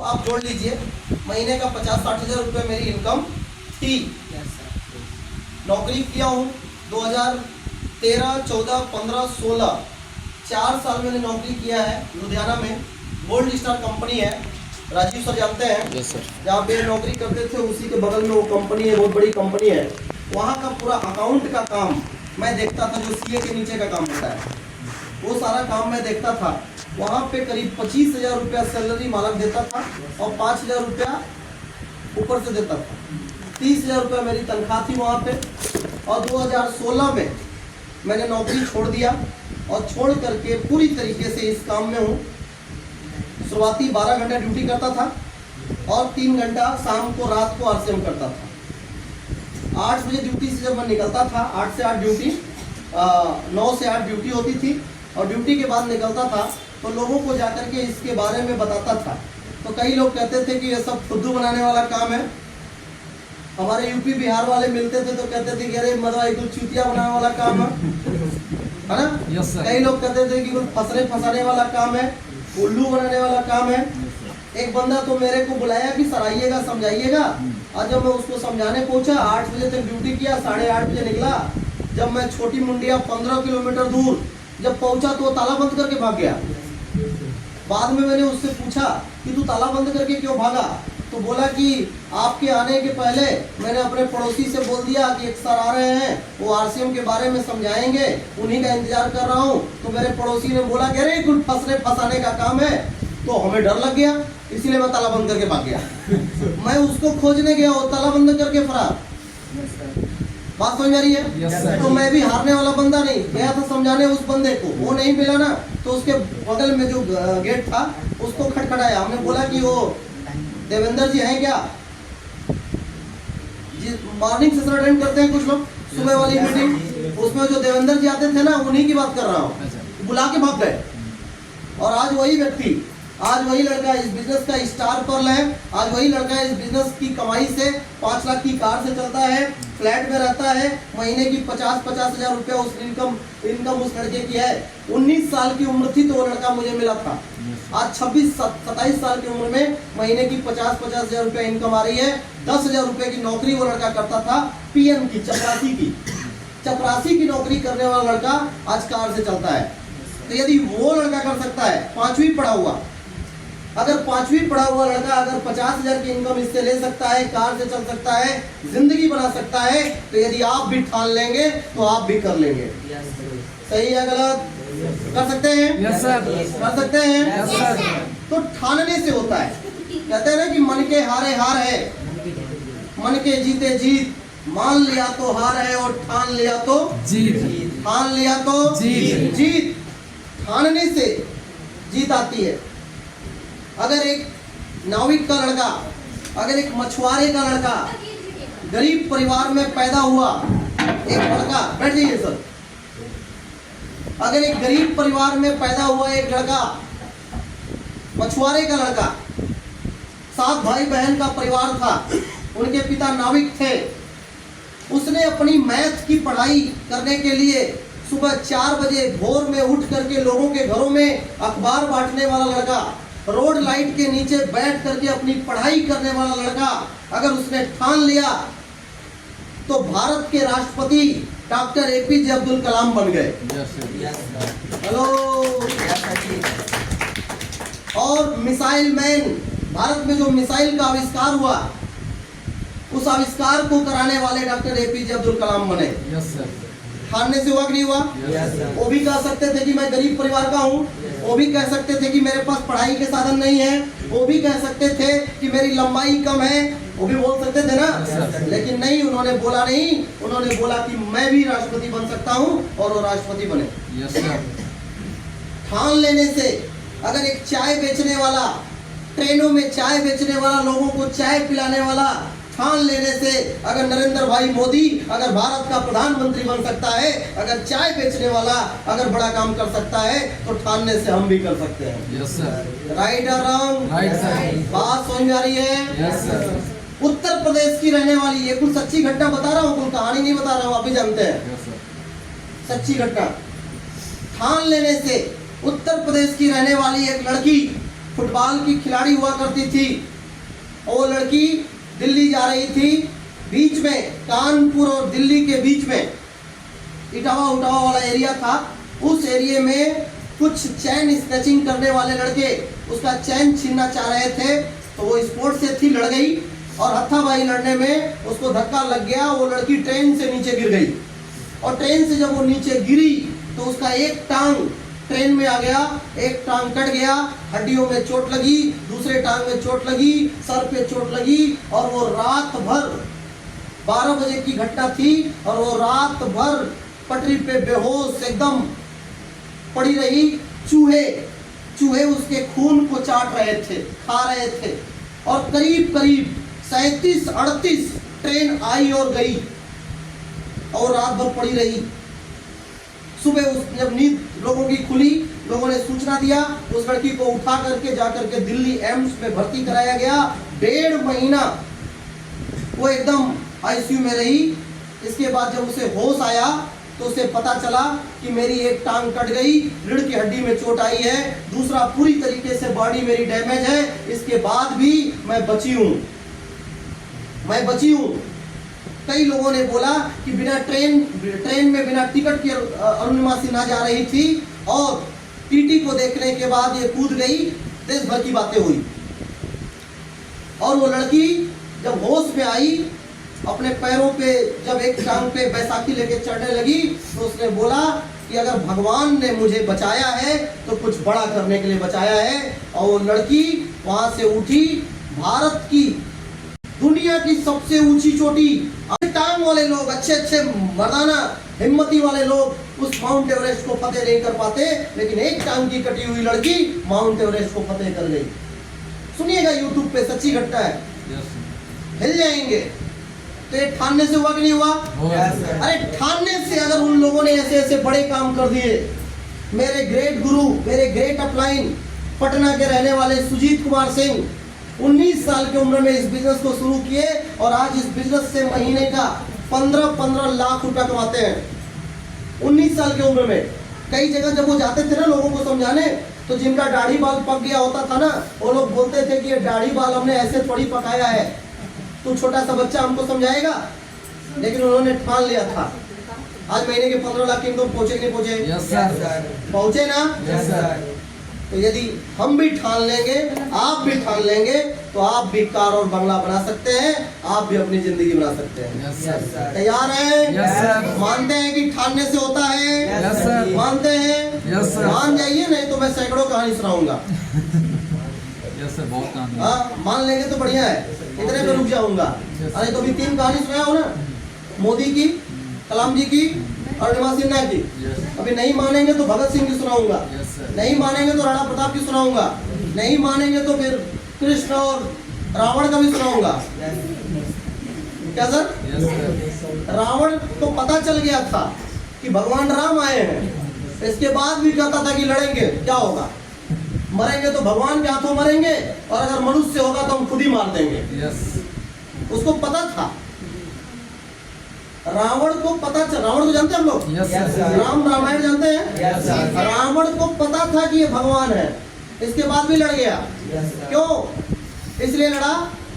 आप जोड़ लीजिए, महीने का 50-60 हज़ार रुपये मेरी इनकम थी। नौकरी किया हूँ 2013, 14, 15, 16 4 साल मैंने नौकरी किया है लुधियाना में। गोल्ड स्टार कंपनी है, राजीव सर जानते हैं। Yes sir. जहाँ पे नौकरी करते थे उसी के बगल में वो कंपनी है, बहुत बड़ी कंपनी है। वहाँ का पूरा अकाउंट का काम मैं देखता था, जो सीए के नीचे का काम होता है वो सारा काम मैं देखता था। वहाँ पे करीब 25,000 रुपया सैलरी मालक देता था और 5,000 रुपया ऊपर से देता था। 30,000 रुपया मेरी तनख्वाह थी वहाँ पे। और 2016 में मैंने नौकरी छोड़ दिया और छोड़ करके पूरी तरीके से इस काम में हूँ। शुरुआती 12 घंटा ड्यूटी करता था और 3 घंटा शाम को रात को आरसीएम करता था। 8 बजे ड्यूटी से जब मैं निकलता था, 8 से 8 ड्यूटी, 9 से 8 ड्यूटी होती थी और ड्यूटी के बाद निकलता था तो लोगों को जाकर के इसके बारे में बताता था। तो कई लोग कहते थे कि ये सब फुद्दू बनाने वाला काम है। हमारे यूपी बिहार वाले मिलते थे तो कहते थे कि अरे मतलब एक चूतिया बनाने वाला काम है ना। Yes sir. कई लोग कहते थे कि कुछ फंसाने वाला काम है, उल्लू बनाने वाला काम है। एक बंदा तो मेरे को बुलाया कि सर आइएगा समझाइएगा। और जब मैं उसको समझाने पहुंचा, 8 बजे तक ड्यूटी किया, 8:30 बजे निकला। जब मैं छोटी मुंडिया 15 किलोमीटर दूर जब पहुंचा तो वो ताला बंद करके भाग गया। बाद में मैंने उससे पूछा कि तू ताला बंद करके क्यों भागा, तो बोला कि आपके आने के पहले मैंने अपने पड़ोसी से बोल दिया कि एक सर आ रहे हैं, वो आरसीएम के बारे में समझाएंगे, उन्हीं का इंतजार कर रहा हूँ। तो मेरे पड़ोसी ने बोला कि अरे कुछ फंसाने का काम है। तो हमें डर लग गया, इसीलिए मैं ताला बंद करके भाग गया। मैं उसको खोजने गया, वो ताला बंद करके फरार। बात समझ आ रही है? yes, तो मैं भी हारने वाला बंदा नहीं, गया था समझाने उस बंदे को, वो नहीं मिला ना तो उसके बगल में जो गेट था उसको खटखटाया। हमने बोला कि वो देवेंद्र जी हैं क्या? जी मॉर्निंग सेशन अटेंड करते हैं कुछ लोग, सुबह वाली मीटिंग, उसमें जो देवेंद्र जी आते थे ना, उन्हीं की बात कर रहा हूँ। बुला के भाग गए। और आज वही व्यक्ति, आज वही लड़का इस बिजनेस का स्टार पर्ल है। आज वही लड़का इस बिजनेस की कमाई से 5 लाख की कार से चलता है, फ्लैट में रहता है, महीने की 50-50 हज़ार रुपया उस इनकम उस लड़के की है। 19 साल की उम्र थी तो वो लड़का मुझे मिला था। आज 26-27 साल की उम्र में महीने की 50-50 हज़ार रुपया इनकम आ रही है। 10,000 रुपये की नौकरी वो लड़का करता था, पीएम की, चपरासी की नौकरी करने वाला लड़का आज कार से चलता है। तो यदि वो लड़का कर सकता है 5वीं पढ़ा हुआ, अगर 5वीं पढ़ा हुआ लड़का अगर 50,000 की इनकम इससे ले सकता है, कार से चल सकता है, जिंदगी बना सकता है, तो यदि आप भी ठान लेंगे तो आप भी कर लेंगे। सही है गलत? कर सकते हैं? Yes sir. कर सकते हैं? Yes sir. तो ठानने से होता है। कहते हैं ना कि मन के हारे हार है, मन के जीते जीत। मान लिया तो हार है और ठान लिया तो जीत। ठान लिया तो जीत। ठानने से जीत आती है। अगर एक नाविक का लड़का, अगर एक मछुआरे का लड़का गरीब परिवार में पैदा हुआ, एक लड़का, बैठ जाइए सर, अगर एक गरीब परिवार में पैदा हुआ एक लड़का, मछुआरे का लड़का, 7 भाई बहन का परिवार था, उनके पिता नाविक थे, उसने अपनी मैथ की पढ़ाई करने के लिए सुबह 4 बजे भोर में उठ करके लोगों के घरों में अखबार बांटने वाला लड़का, रोड लाइट के नीचे बैठ करके अपनी पढ़ाई करने वाला लड़का, अगर उसने ठान लिया तो भारत के राष्ट्रपति डॉक्टर एपीजे अब्दुल कलाम बन गए। हेलो। और मिसाइल मैन, भारत में जो मिसाइल का आविष्कार हुआ, उस आविष्कार को कराने वाले डॉक्टर एपीजे अब्दुल कलाम बने। ठानने से हुआ कि नहीं हुआ? वो भी कह सकते थे कि मैं गरीब परिवार का हूँ, वो भी कह सकते थे कि मेरे पास पढ़ाई के साधन नहीं है, वो भी कह सकते थे कि मेरी लंबाई कम है, वो भी बोल सकते थे ना। लेकिन नहीं, उन्होंने बोला नहीं, उन्होंने बोला कि मैं भी राष्ट्रपति बन सकता हूँ, और वो राष्ट्रपति बने। ठान लेने से, अगर एक चाय बेचने वाला, ट्रेनों में चाय बेचने वाला, लोगों को चाय पिलाने वाला, ठान लेने से अगर नरेंद्र भाई मोदी अगर भारत का प्रधानमंत्री बन सकता है, अगर चाय बेचने वाला अगर बड़ा काम कर सकता है, तो ठानने से हम भी कर सकते हैं। Yes sir. राइट और रॉन्ग? Right sir. बात समझ में आ रही है? Yes sir. उत्तर प्रदेश की रहने वाली, ये कुछ सच्ची घटना बता रहा हूँ, कुछ कहानी नहीं बता रहा हूँ, आप भी जानते हैं, सच्ची घटना। ठान लेने से उत्तर प्रदेश की रहने वाली एक लड़की फुटबॉल की खिलाड़ी हुआ करती थी। और वो लड़की दिल्ली जा रही थी, बीच में कानपुर और दिल्ली के बीच में इटावा उटावा वाला एरिया था। उस एरिया में कुछ चैन स्नैचिंग करने वाले लड़के उसका चैन छीनना चाह रहे थे, तो वो स्पोर्ट से थी, लड़ गई और हत्थापाई लड़ने में उसको धक्का लग गया। वो लड़की ट्रेन से नीचे गिर गई और ट्रेन से जब वो नीचे गिरी तो उसका एक टांग ट्रेन में आ गया, एक टांग कट गया, हड्डियों में चोट लगी, दूसरे टांग में चोट लगी, सर पे चोट लगी और वो रात भर 12 बजे की घटना थी और वो रात भर पटरी पे बेहोश एकदम पड़ी रही। चूहे उसके खून को चाट रहे थे, खा रहे थे और करीब करीब 37-38 ट्रेन आई और गई और रात भर पड़ी रही। सुबह जब नींद लोगों की खुली, लोगों ने सूचना दिया, उस लड़की को उठा करके जाकर के दिल्ली एम्स में भर्ती कराया गया। 1.5 महीना वो एकदम आईसीयू में रही। इसके बाद जब उसे होश आया तो उसे पता चला कि मेरी एक टांग कट गई, रीढ़ की हड्डी में चोट आई है, दूसरा पूरी तरीके से बॉडी मेरी डैमेज है, इसके बाद भी मैं बची हूँ। कई लोगों ने बोला कि बिना ट्रेन में बिना टिकट के अरुणिमा सिन्हा जा रही थी और टीटी को देखने के बाद ये कूद गई। देश भर की बातें हुई और वो लड़की जब होश में आई, अपने पैरों पे जब एक टांग पे बैसाखी लेके चढ़ने लगी तो उसने बोला कि अगर भगवान ने मुझे बचाया है तो कुछ बड़ा करने के लिए बचाया है। और वो लड़की वहां से उठी। भारत की, दुनिया की सबसे ऊंची चोटी, टांग वाले लोग, अच्छे मर्दाना हिम्मती वाले लोग उस माउंट एवरेस्ट को फतेह नहीं कर पाते, लेकिन एक टांग की कटी हुई लड़की माउंट एवरेस्ट को फतेह कर गई। सुनिएगा, यूट्यूब पे सच्ची घटना है, हिल जाएंगे। तो ये ठानने से हुआ कि नहीं हुआ? अरे ठानने से, अगर उन लोगों ने ऐसे ऐसे बड़े काम कर दिए। मेरे ग्रेट गुरु, मेरे ग्रेट अपलाइन पटना के रहने वाले सुजीत कुमार सिंह 19 साल की उम्र में इस बिजनेस को शुरू किए और आज इस बिजनेस से महीने का 15-15 लाख रुपया कमाते हैं। 19 साल की उम्र में। कई जगह जब वो जाते थे ना लोगों को समझाने, तो जिनका दाढ़ी बाल पक गया होता था ना, वो लोग बोलते थे कि ये दाढ़ी बाल हमने ऐसे थोड़ी पकाया है, तो छोटा सा बच्चा हमको समझाएगा। लेकिन उन्होंने ठान लिया था। आज महीने के 15 लाख इनकम पहुंचे नहीं पहुंचे? Yes sir. पहुंचे ना? Yes sir. तो यदि हम भी ठान लेंगे, आप भी ठान लेंगे, तो आप भी कार और बंगला बना सकते हैं, आप भी अपनी जिंदगी बना सकते हैं। Yes sir. तैयार हैं? Yes sir. मानते हैं कि ठानने से होता है? Yes sir. मानते हैं? Yes sir. मान जाइए, नहीं तो मैं सैकड़ों कहानी सुनाऊंगा। यस सर, बहुत कहानी। हाँ, मान लेंगे तो बढ़िया है, इतने पे रुक जाऊंगा। अरे तो अभी 3 कहानी सुनाया हो ना, मोदी की, कलाम जी की और अरुणिमा सिन्हा की। अभी नहीं मानेंगे तो भगत सिंह की सुनाऊंगा, नहीं मानेंगे तो राणा प्रताप की सुनाऊंगा, नहीं मानेंगे तो फिर कृष्ण और रावण का भी सुनाऊंगा। क्या सर? रावण को पता चल गया था कि भगवान राम आए हैं, इसके बाद भी कहता था कि लड़ेंगे, क्या होगा, मरेंगे तो भगवान के हाथों मरेंगे और अगर मनुष्य होगा तो हम खुद ही मार देंगे। उसको पता था, रावण को पता चल, रावण को जानते हैं हम लोग, राम रामायण जानते हैं। रावण को पता था कि ये भगवान है, इसके बाद भी लड़ गया। क्यों? इसलिए लड़ा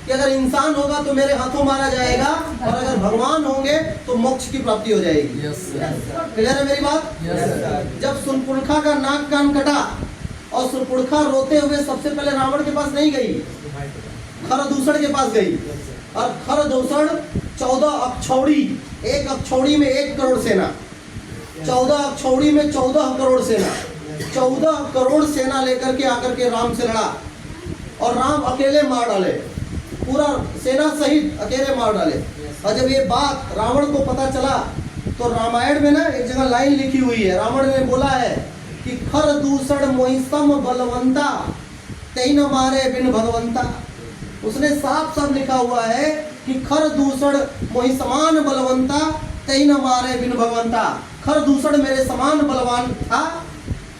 कि अगर इंसान होगा तो मेरे हाथों मारा जाएगा और अगर भगवान होंगे तो मोक्ष की प्राप्ति हो जाएगी। क्लियर है मेरी बात? जब सुनपुरखा का नाक कान कटा और सुनपुरखा रोते हुए सबसे पहले रावण के पास नहीं गई, खरदूषण के पास गई। और खरदूषण 14 अक्षौड़ी, एक अक्षौड़ी में 1 करोड़ सेना, 14 अक्षौड़ी में 14 करोड़ सेना, 14 करोड़ सेना लेकर के आकर के राम से लड़ा और राम अकेले मार डाले, पूरा सेना सहित अकेले मार डाले। और जब ये बात रावण को पता चला तो रामायण में ना एक जगह लाइन लिखी हुई है, रावण ने बोला है कि खरदूषण मोहिसम बलवंता तै न मारे बिन भगवंता। उसने साफ साफ लिखा हुआ है कि खरदूषण मोहि समान बलवंता तै न मारे बिन भगवंता। खरदूषण मेरे समान बलवान था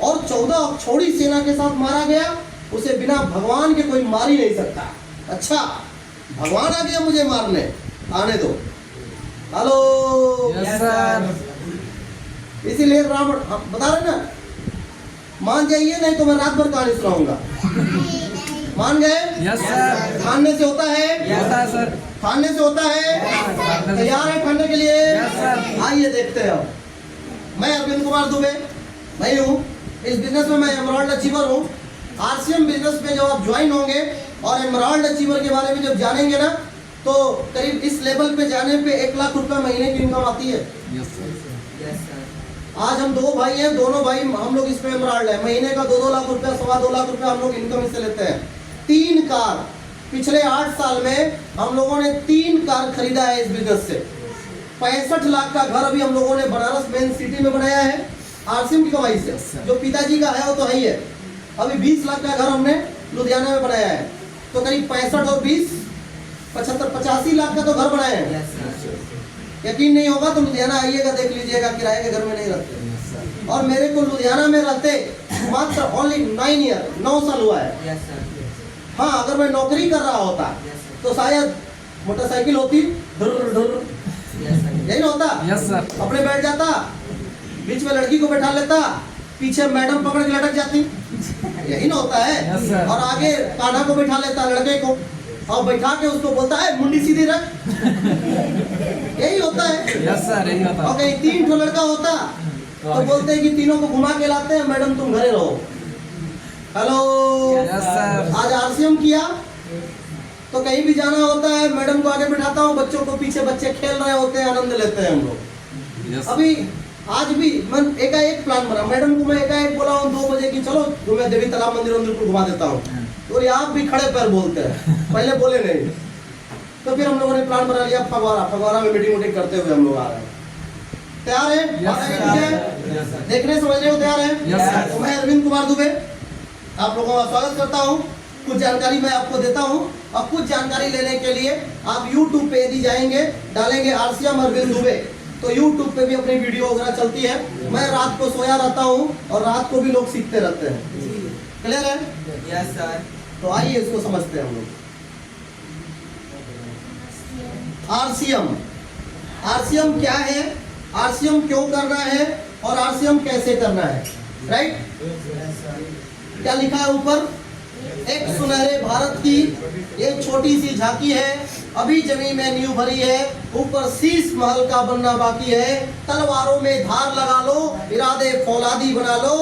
और 14 अक्षौड़ी सेना के साथ मारा गया, उसे बिना भगवान के कोई मार ही नहीं सकता। अच्छा, भगवान आ गया मुझे मारने, आने दो। हेलो। Yes sir. इसीलिए रावण बता रहे ना, मान जाइए, नहीं तो मैं रात भर कहानी सुनाऊंगा। मान गए? Yes sir. खाने से होता है? होता है सर। खाने से होता है? तैयार है खाने के लिए? Yes sir. आइए देखते हैं। अब मैं अरविंद कुमार दुबे मैं हूँ। इस बिजनेस में मैं एमराल्ड अचीवर हूँ। आरसीएम बिजनेस में जब आप ज्वाइन होंगे और एमराल्ड अचीवर के बारे में जब जानेंगे ना, तो करीब इस लेवल पे जाने पे 1 लाख रुपए महीने की इनकम आती है। Yes sir. आज हम 2 भाई हैं, दोनों भाई हम लोग इसमें एमराल्ड है। महीने का 2-2 लाख रुपया, 2.25 लाख रुपया हम लोग इनकम इससे लेते हैं। 3 कार पिछले 8 साल में हम लोगों ने 3 कार खरीदा है इस बिजनेस से। 65 लाख का घर अभी हम लोगों ने बनारस मेन सिटी में बनाया है आरसीएम की कमाई से। जो पिताजी का है वो तो है ही है। अभी 20 लाख का घर हमने लुधियाना में बनाया है। तो करीब 65 और 20 75 85 लाख का तो घर बनाए हैं। यकीन नहीं होगा तो लुधियाना आइएगा, देख लीजिएगा। किराए के घर में नहीं रहते। और मेरे को लुधियाना में रहते मात्र ओनली 9 ईयर 9 साल हुआ है। हाँ, अगर मैं नौकरी कर रहा होता तो शायद मोटरसाइकिल होती, ढुर ढुर, यही ना होता। Yes sir. अपने बैठ जाता, बीच में लड़की को बैठा लेता, पीछे मैडम पकड़ के लटक जाती, यही ना होता है। Yes, sir. और आगे कान्हा को बैठा लेता, लड़के को, और बैठा के उसको बोलता है मुंडी सीधी रख। यही होता है। यस सर, यही होता है। और कहीं 3 ठो लड़का होता तो बोलते हैं कि तीनों को घुमा के लाते हैं, मैडम तुम घरे रहो। Hello, yes sir. आज आरसीएम किया तो कहीं भी जाना होता है, मैडम को आगे बिठाता हूँ, बच्चों को पीछे, बच्चे खेल रहे होते हैं, आनंद लेते हैं हम लोग। यस अभी आज भी मैं एकाएक प्लान बना, मैडम को मैं एकाएक बोला हूँ 2 बजे की चलो तुम्हें देवी तालाब मंदिर को घुमा देता हूँ। तो ये आप भी खड़े पैर बोलते हैं, पहले बोले नहीं। तो फिर हम लोगों ने प्लान बना लिया फगवाड़ा में मीटिंग करते हुए हम लोग आ रहे हैं। तैयार है? देखने समझने को तैयार है? Yes, sir. तो मैं अरविंद कुमार दुबे आप लोगों का स्वागत करता हूँ। कुछ जानकारी मैं आपको देता हूँ और कुछ जानकारी लेने के लिए आप YouTube पे यदि जाएंगे, डालेंगे आरसीएम अरविंद दुबे, तो YouTube पे भी अपनी वीडियो वगैरह चलती है। मैं रात को सोया रहता हूँ और रात को भी लोग सीखते रहते हैं। क्लियर है? Yes sir. तो आइए इसको समझते हैं हम लोग। आरसीएम, आरसीएम क्या है, आरसीएम क्यों करना है और आरसीएम कैसे करना है, राइट? क्या लिखा है ऊपर? एक सुनहरे भारत की एक छोटी सी झांकी है, अभी जमीन में नींव भरी है, ऊपर शीश महल का बनना बाकी है। तलवारों में धार लगा लो, इरादे फौलादी बना लो।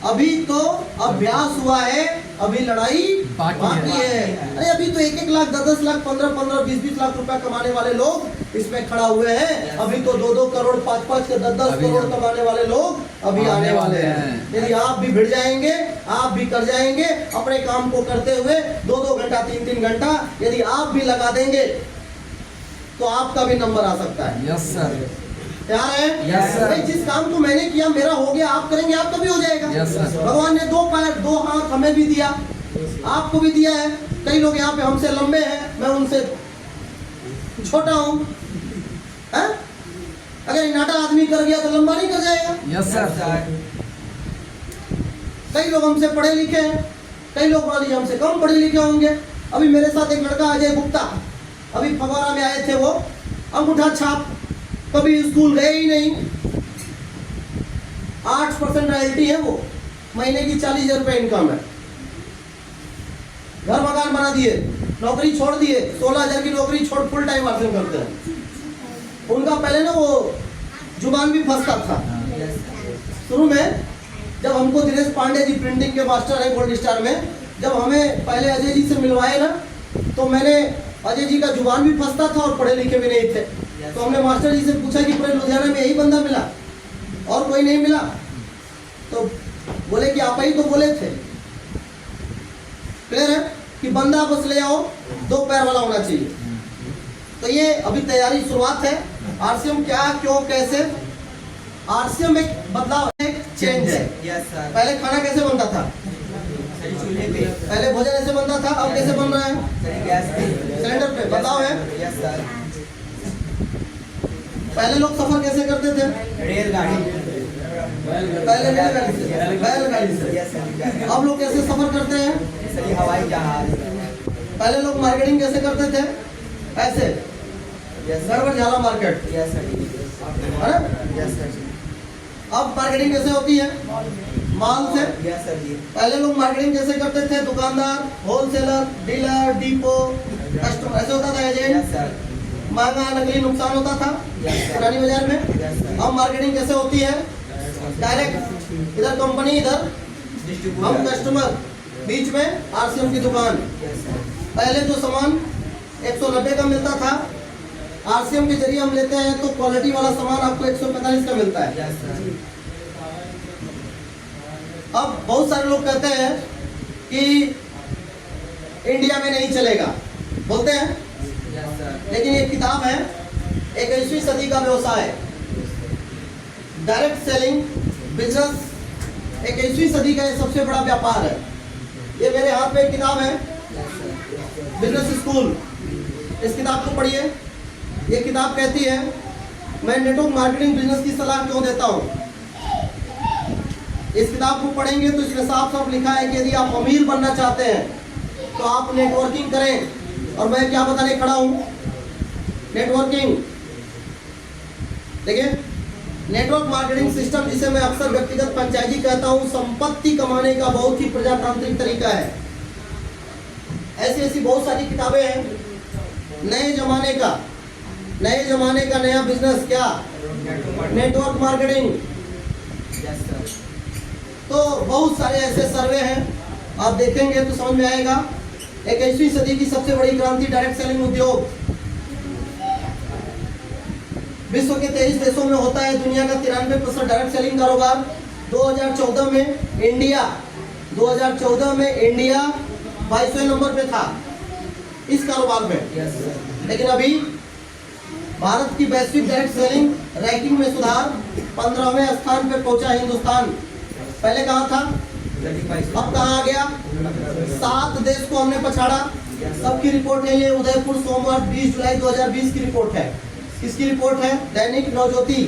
अभी तो अभ्यास हुआ है, अभी लड़ाई बाकी है। अरे अभी तो 1-1 लाख, 10-10 लाख, 15-15, 20-20 लाख रुपया कमाने वाले लोग इसमें खड़ा हुए हैं। अभी तो 2-2 करोड़, 5-5 के 10-10 करोड़ कमाने वाले लोग अभी आने वाले हैं। यदि आप भी भिड़ जाएंगे, आप भी कर जाएंगे अपने काम को करते हुए 2-2 घंटा, 3-3 घंटा यदि आप भी लगा देंगे तो आपका भी नंबर आ सकता है। Yes sir. तैयार है? Yes, sir. भाई जिस काम को मैंने किया मेरा हो गया, आप करेंगे आपका भी हो जाएगा। Yes, sir. भगवान ने 2 पैर 2 हाथ हमें भी दिया, आपको भी दिया है। कई लोग यहाँ पे हमसे लंबे हैं, मैं उनसे छोटा हूँ। अगर नाटा आदमी कर गया तो लंबा नहीं कर जाएगा। Yes sir. कई लोग हमसे पढ़े लिखे हैं, कई लोग मान लीजिए हमसे कम पढ़े लिखे होंगे। अभी मेरे साथ एक लड़का अजय गुप्ता, अभी फगवाड़ा में आए थे। वो अंगूठा छाप, कभी स्कूल गए ही नहीं, 8% रॉयल्टी है। वो महीने की 40,000 रुपये इनकम है। घर मकान बना दिए, नौकरी छोड़ दिए, 16,000 की नौकरी छोड़ फुल टाइम आरसीएम करते हैं। उनका पहले ना वो जुबान भी फंसता था शुरू में। जब हमको दिनेश पांडे जी प्रिंटिंग के मास्टर है गोल्ड स्टार में, जब हमें पहले अजय जी से मिलवाए ना, तो मैंने अजय जी का जुबान भी फंसता था और पढ़े लिखे भी नहीं थे। तो हमने मास्टर जी से पूछा कि पूरे लुधियाना में यही बंदा मिला और कोई नहीं मिला? तो बोले कि आप ही तो बोले थे। क्लियर है कि बंदा बस ले आओ, 2 पैर वाला होना चाहिए। तो ये अभी तैयारी शुरुआत है। आरसीएम क्या, क्यों, कैसे? आरसीएम एक बदलाव है, एक चेंज है। Yes sir. पहले खाना कैसे बनता था? सर चूल्हे पे। पहले भोजन ऐसे बनता था, अब कैसे बन रहा है? सर गैस पे। सिलेंडर पे। बदलाव है। Yes sir. पहले लोग सफर कैसे करते थे? रेलगाड़ी। पहले बैलगाड़ी से। Yes sir. अब लोग कैसे सफर करते हैं? सर ये हवाई जहाज। पहले लोग मार्केटिंग कैसे करते थे? ऐसे यस गड़बड़ झाला मार्केट, यस सर। है ना? Yes sir. अब मार्केटिंग कैसे होती है? माल से यस सर जी। पहले लोग मार्केटिंग कैसे करते थे? दुकानदार, होलसेलर, डीलर, डिपो, कस्टमर, ऐसे होता था यस एजेंट, सर। महंगा नकली नुकसान होता था Yes, sir. पुरानी बाजार में। Yes, sir. अब मार्केटिंग कैसे होती है? डायरेक्ट, इधर कंपनी, इधर हम डिस्ट्रीब्यूटर। कस्टमर, बीच में आरसीएम की दुकान। Yes sir. पहले जो सामान 190 का मिलता था, आरसीएम के जरिए हम लेते हैं तो क्वालिटी वाला सामान आपको 145 का मिलता है। Yes sir. अब बहुत सारे लोग कहते हैं कि इंडिया में नहीं चलेगा, बोलते हैं, यस सर। लेकिन ये किताब है 21वीं सदी का व्यवसाय, डायरेक्ट सेलिंग बिजनेस, 21वीं सदी का ये सबसे बड़ा व्यापार है। ये मेरे हाथ में एक किताब है, बिजनेस स्कूल। इस किताब को पढ़िए। ये किताब कहती है मैं नेटवर्क मार्केटिंग बिजनेस की सलाह क्यों देता हूँ। इस किताब को पढ़ेंगे तो इसमें साफ साफ लिखा है कि यदि आप अमीर बनना चाहते हैं तो आप नेटवर्किंग करें। और मैं क्या बताने खड़ा हूँ? नेटवर्किंग। देखिए, नेटवर्क मार्केटिंग सिस्टम, जिसे मैं अक्सर व्यक्तिगत फ्रेंचाइजी कहता हूँ, संपत्ति कमाने का बहुत ही प्रजातांत्रिक तरीका है। ऐसी ऐसी बहुत सारी किताबें हैं। नए जमाने का नया बिजनेस, क्या? Network marketing. Yes sir. तो बहुत सारे ऐसे सर्वे हैं, आप देखेंगे तो समझ में आएगा। 21वीं सदी की सबसे बड़ी क्रांति डायरेक्ट सेलिंग उद्योग। विश्व के 23 देशों में होता है दुनिया का 93% डायरेक्ट सेलिंग कारोबार। 2014 में इंडिया 22वें नंबर पे था इस कारोबार में। Yes sir. लेकिन अभी भारत की वैश्विक डायरेक्ट सेलिंग रैंकिंग में सुधार, 15वें स्थान पे पहुंचा हिंदुस्तान। पहले कहाँ था, 35। अब कहाँ आ गया? 7 देश को हमने पछाड़ा। सबकी रिपोर्ट है ये, उदयपुर सोमवार 20 जुलाई 2020 की रिपोर्ट है। किसकी रिपोर्ट है? दैनिक नवज्योति,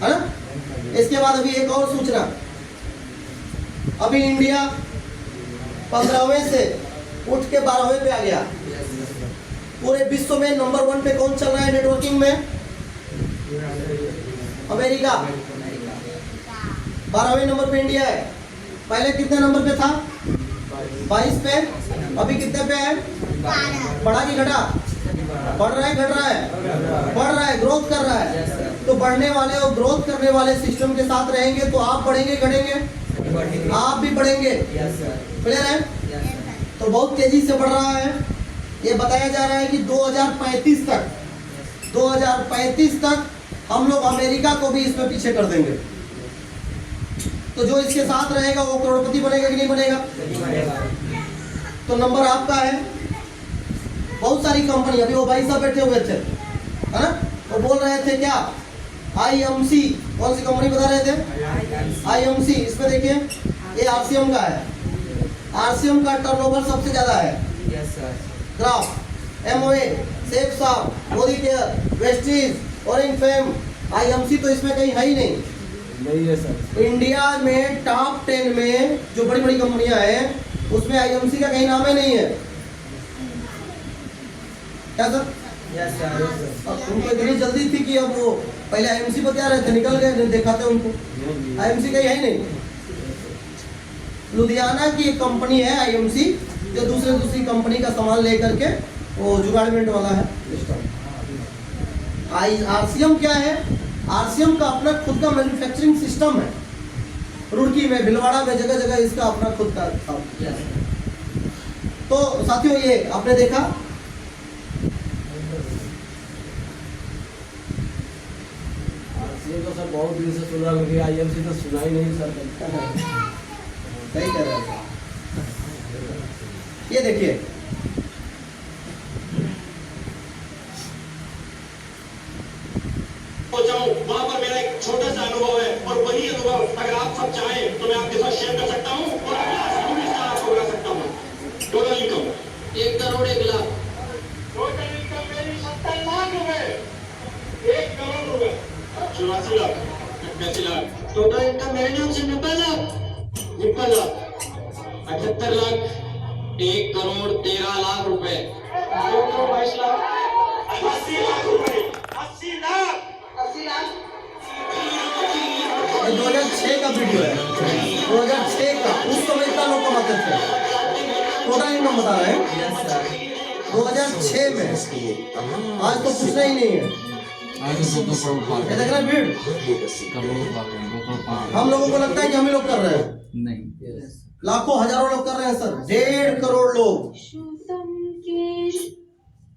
है ना। इसके बाद अभी एक और सूचना, अभी इंडिया 15वें से उठ के 12वें पे आ गया। पूरे विश्व में नंबर 1 पे कौन चल रहा है नेटवर्किंग में? अमेरिका। 12वें नंबर पे इंडिया है। पहले कितने नंबर पे था? 22 पे। अभी कितने पे है? बढ़ा कि घटा? बढ़ रहा है, घट रहा है? बढ़ रहा है, ग्रोथ कर रहा है। तो बढ़ने वाले और ग्रोथ करने वाले सिस्टम के साथ रहेंगे तो आप बढ़ेंगे, घटेंगे? आप भी बढ़ेंगे। Yes sir. क्लियर है? Yes sir. तो बहुत तेजी से बढ़ रहा है। ये बताया जा रहा है कि 2035 तक हम लोग अमेरिका को भी इसमें पीछे कर देंगे। तो जो इसके साथ रहेगा वो करोड़पति बनेगा कि नहीं बनेगा? तो नंबर आपका है। बहुत सारी कंपनी, अभी वो भाई साहब बैठे हुए थे, है ना, वो बोल रहे थे क्या, IMC, कौन सी कंपनी बता रहे थे? IMC। इसमें देखिए, ये आरसीएम का है। आरसीएम का टर्नओवर सबसे ज्यादा है। Yes sir. Graph, MOA, Sheikh Sahab, Modicare, Vestige, orange fame, IMC तो इसमें कहीं है ही नहीं है सर। इंडिया में टॉप 10 में जो बड़ी बड़ी कंपनियां हैं उसमें IMC का कहीं नाम ही नहीं है। क्या सर? Yes sir. अब उनको इतनी जल्दी थी कि अब वो पहले IMC बता रहे थे, निकल गए, नहीं देखा थे उनको। IMC कहीं है ही नहीं। लुधियाना की एक कंपनी है IMC, जो दूसरी कंपनी का सामान लेकर के वो जुगाड़मेंट वाला है। RCM क्या है? RCM का अपना खुद का मैन्युफैक्चरिंग सिस्टम है। रुड़की में, भिलवाड़ा में, जगह जगह इसका अपना खुद का था। तो साथियों, ये आपने देखा, तो सर बहुत दिन से सुन रहा हूँ, IMC तो सुना ही नहीं सर। सही कह रहे हैं। ये देखिए, जाऊं वहां पर मेरा एक छोटा सा अनुभव है, और वही अनुभव अगर आप सब चाहें तो मैं आपके साथ शेयर कर सकता हूं और आपको बता सकता हूं। Total income 1 crore 1 lakh. Total income मेरी 70 लाख रुपए, 1 करोड़ रुपए, 84 लाख, 88 लाख। टोटल इनकम मेरे नाम से 90 लाख, 78 लाख, 1 करोड़ 13 लाख रुपए, 2 करोड़ 22 लाख, 80 लाख रुपए, 80 लाख, 80 लाख। ये 2006 का वीडियो है, 2006 का। उस समय इतना लोग कमाते थे। टोटल इनकम बता रहे हैं यस सर 2006 में। आज तो पूछना ही नहीं है। आज तो 2 करोड़ पार ये देख रहे हैं भीड़, करोड़ पार 2 करोड़ पार हम लोगों को लगता है कि हम ही लोग कर रहे हैं, नहीं। लाखों हजारों लोग कर रहे हैं सर। 1.5 करोड़ लोग,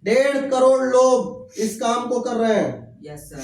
1.5 करोड़ लोग इस काम को कर रहे हैं। Yes sir